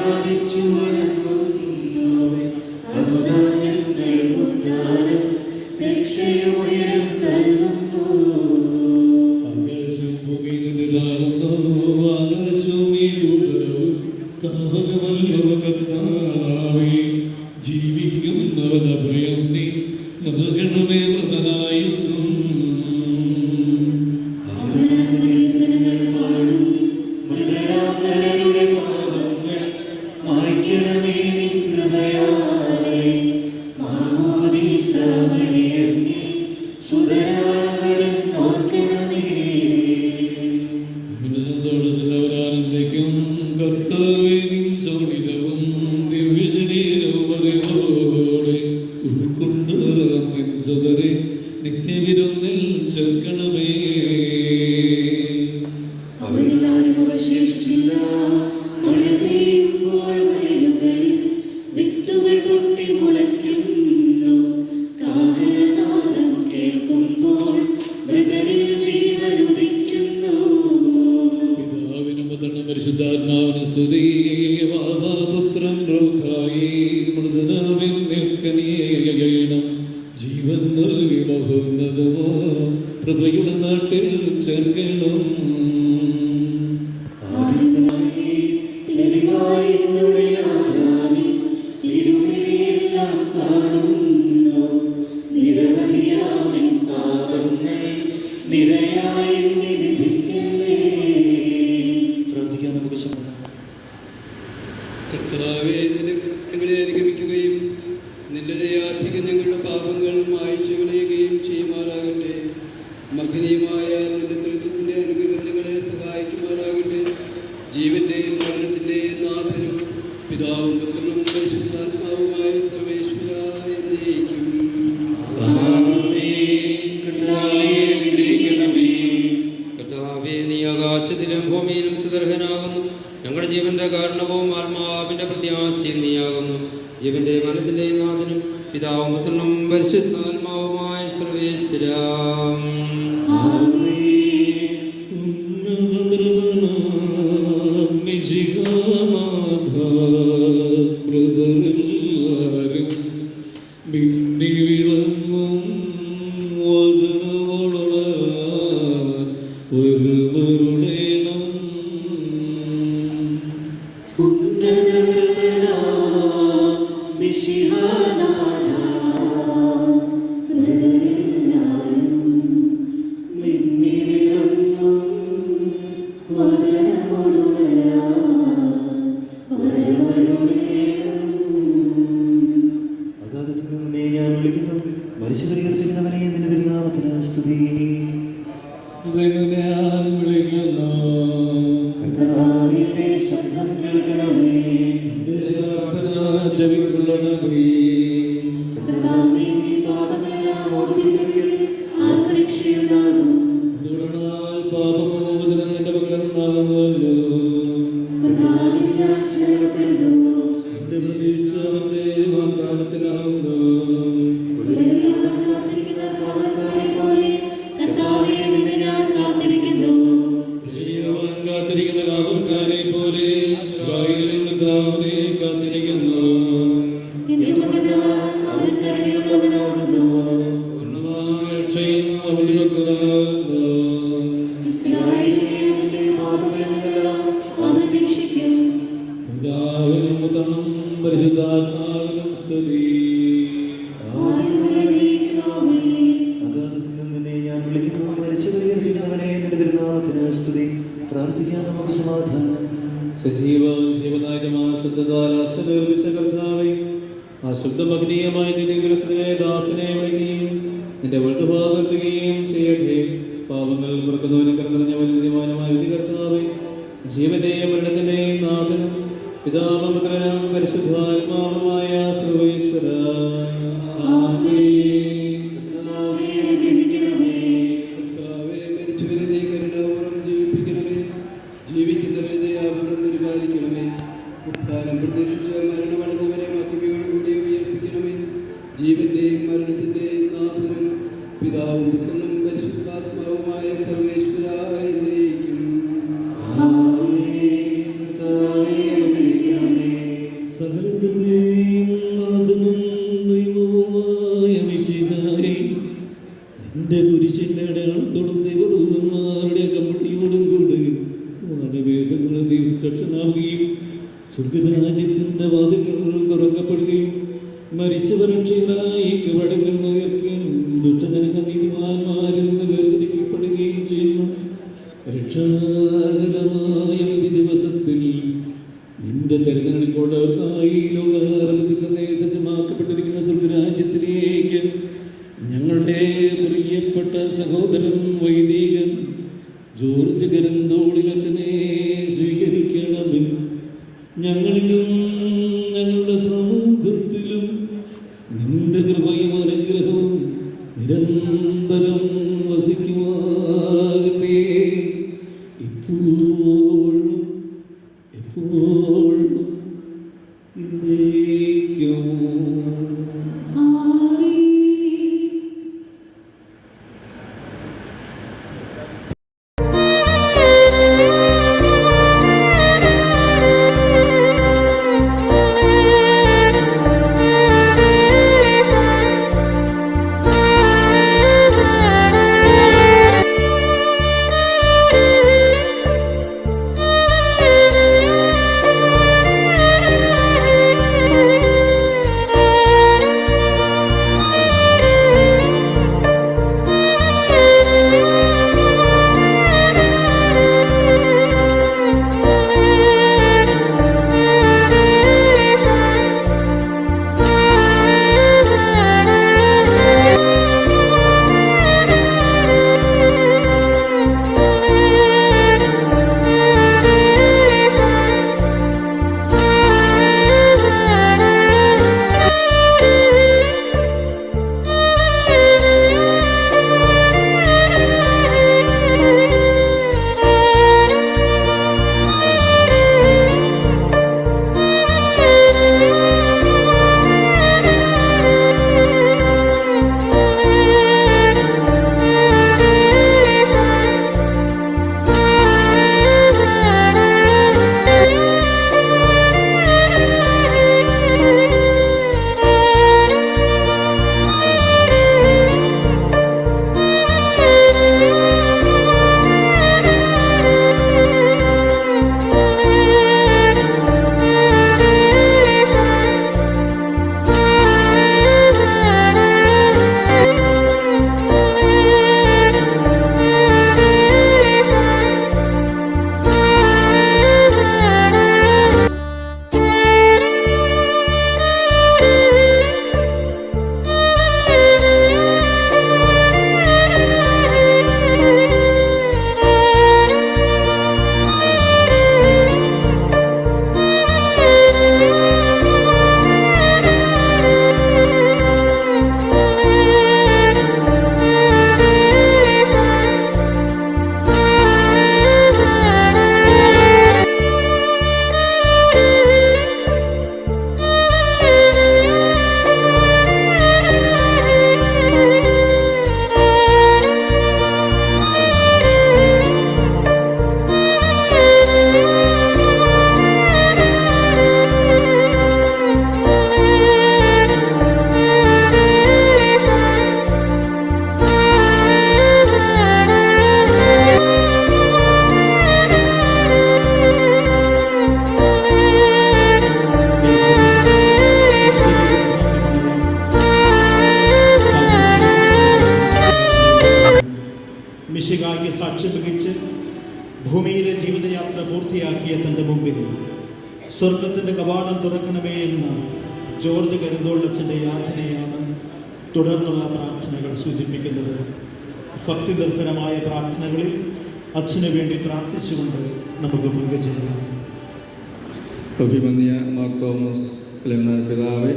Amen. തൻ്റെ കുരിശിൻ്റെ അടയാളത്തോടും ദൈവദൂതന്മാരുടെ കമ്പനിയോടും കൂടെ വാനവേഗങ്ങളെ ദൈവസക്ഷനാവുകയും സ്വർഗരാജ്യത്തിൻ്റെ വാതിലുകൾ തുറക്കപ്പെടുകയും മരിച്ചവരും ക്ഷീണായി കവടങ്ങൾ ഉയർക്കുകയും ദുഷ്ടജനങ്ങൾ നീതിമാന്മാരിൽ നിന്ന് വേർതിരിക്കപ്പെടുകയും ചെയ്യുന്നു. രക്ഷാകരമായ വിധി ദിവസത്തിൽ നിന്റെ തെരഞ്ഞെടുപ്പോടവർക്കായി ലോകാരംഭത്തിൽ തന്നെ സജ്ജമാക്കപ്പെട്ടിരിക്കുന്ന സ്വർഗരാജ്യത്തിലേക്ക് ഞങ്ങളുടെ പ്രിയപ്പെട്ട സഹോദരൻ വൈദികൻ ജോർജ് കരന്തോളിലച്ചനെ സ്വീകരിക്കണമേ. ഞങ്ങളിലും ഞങ്ങളുടെ സമൂഹത്തിലും നിന്റെ കൃപയും അനുഗ്രഹവും നിരന്തരം വസിക്കുവാകട്ടെ, ഇപ്പോഴും എപ്പോഴും എന്നേക്കും. മിശിഹായ്ക്ക് സാക്ഷ്യം വഹിച്ച് ഭൂമിയിലെ ജീവിതയാത്ര പൂർത്തിയാക്കിയ തൻ്റെ മുമ്പിൽ സ്വർഗത്തിൻ്റെ കവാടം തുറക്കണമേ എന്ന ജോർജ് കരുന്തോളച്ചൻ്റെ യാചനയാണ് തുടർന്നുള്ള പ്രാർത്ഥനകൾ സൂചിപ്പിക്കുന്നത്. ഭക്തി നിർഭരമായ പ്രാർത്ഥനകളിൽ അച്ഛന് വേണ്ടി പ്രാർത്ഥിച്ചുകൊണ്ട് നമുക്ക് പങ്കുചേരാം. അഭിമന്യ മാർ തോമസ് പിതാവേ,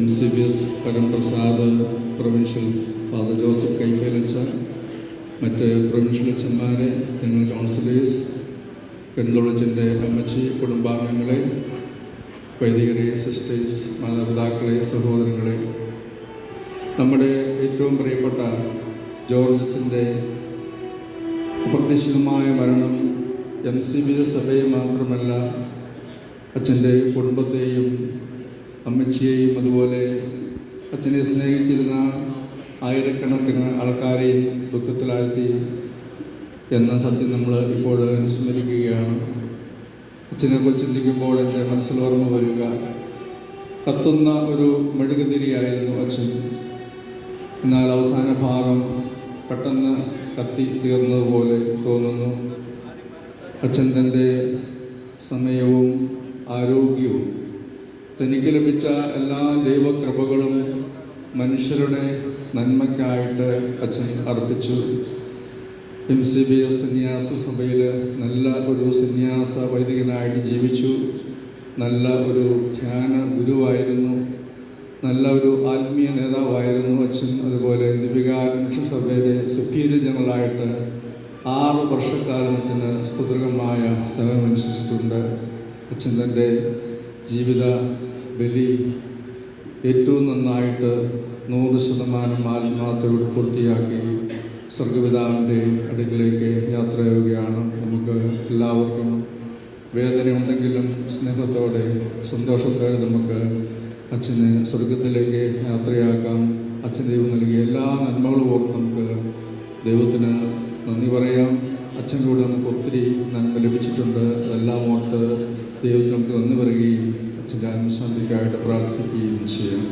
MCBS പരംപ്രസാദ് പ്രൊവിൻഷ്യൽ ഫാദർ ജോസഫ് കൈക്കേലച്ച, മറ്റ് പ്രൊവിൻഷ്യൽ അച്ഛന്മാരെ, ജനറൽ കൗൺസിലേഴ്സ്, കരുന്തോളച്ചൻ്റെ അമ്മച്ചി, കുടുംബാംഗങ്ങളെ, വൈദികരെ, സിസ്റ്റേഴ്സ്, മാതാപിതാക്കളെ, സഹോദരങ്ങളെ, നമ്മുടെ ഏറ്റവും പ്രിയപ്പെട്ട ജോർജ് അച്ഛൻ്റെ അപ്രതീക്ഷിതമായ മരണം MCBS സഭയെ മാത്രമല്ല അച്ഛൻ്റെ കുടുംബത്തെയും അമ്മച്ചിയെയും അതുപോലെ അച്ഛനെ സ്നേഹിച്ചിരുന്ന ആയിരക്കണക്കിന് ആൾക്കാരെയും ദുഃഖത്തിലാഴ്ത്തി എന്ന സത്യം നമ്മൾ ഇപ്പോൾ അനുസ്മരിക്കുകയാണ്. അച്ഛനെക്കുറിച്ച് ചിന്തിക്കുമ്പോൾ എൻ്റെ മനസ്സിൽ ഓർമ്മ വരിക, കത്തുന്ന ഒരു മെഴുകുതിരിയായിരുന്നു അച്ഛൻ. എന്നാൽ അവസാന ഭാഗം പെട്ടെന്ന് കത്തി തീർന്നതുപോലെ തോന്നുന്നു. അച്ഛൻ തൻ്റെ സമയവും ആരോഗ്യവും തനിക്ക് ലഭിച്ച എല്ലാ ദൈവകൃപകളും മനുഷ്യരുടെ നന്മയ്ക്കായിട്ട് അച്ഛൻ അർപ്പിച്ചു. MCBS സന്യാസ സഭയിൽ നല്ല ഒരു സന്യാസ വൈദികനായിട്ട് ജീവിച്ചു. നല്ല ഒരു ധ്യാന ഗുരുവായിരുന്നു. നല്ല ഒരു ആത്മീയ നേതാവായിരുന്നു അച്ഛൻ. അതുപോലെ ദിവികാരക്ഷ സഭയിലെ സുപ്പീരിയർ ജനറലായിട്ട് 6 വർഷക്കാലം അച്ഛന് സ്തുതകമായ സേവനമനുസരിച്ചിട്ടുണ്ട്. അച്ഛൻ തൻ്റെ ജീവിത ബലി ഏറ്റവും നന്നായിട്ട് 100% ആത്മാർത്ഥതയോടെ പൂർത്തിയാക്കി സ്വർഗപിതാവിൻ്റെ അടുക്കിലേക്ക് യാത്രയാവുകയാണ്. നമുക്ക് എല്ലാവർക്കും വേദനയുണ്ടെങ്കിലും സ്നേഹത്തോടെ സന്തോഷത്തോടെ നമുക്ക് അച്ഛനെ സ്വർഗത്തിലേക്ക് യാത്രയാക്കാം. അച്ഛൻ ദൈവം നൽകിയ എല്ലാ നന്മകളും ഓർത്ത് നമുക്ക് ദൈവത്തിന് നന്ദി പറയാം. അച്ഛനിലൂടെ നമുക്ക് ഒത്തിരി നന്മ ലഭിച്ചിട്ടുണ്ട്. അതെല്ലാം ഓർത്ത് ദൈവത്തിന് നമുക്ക് നന്ദി പറയുകയും അച്ഛൻ്റെ ആത്മശാന്തിക്കായിട്ട് പ്രാർത്ഥിക്കുകയും ചെയ്യാം.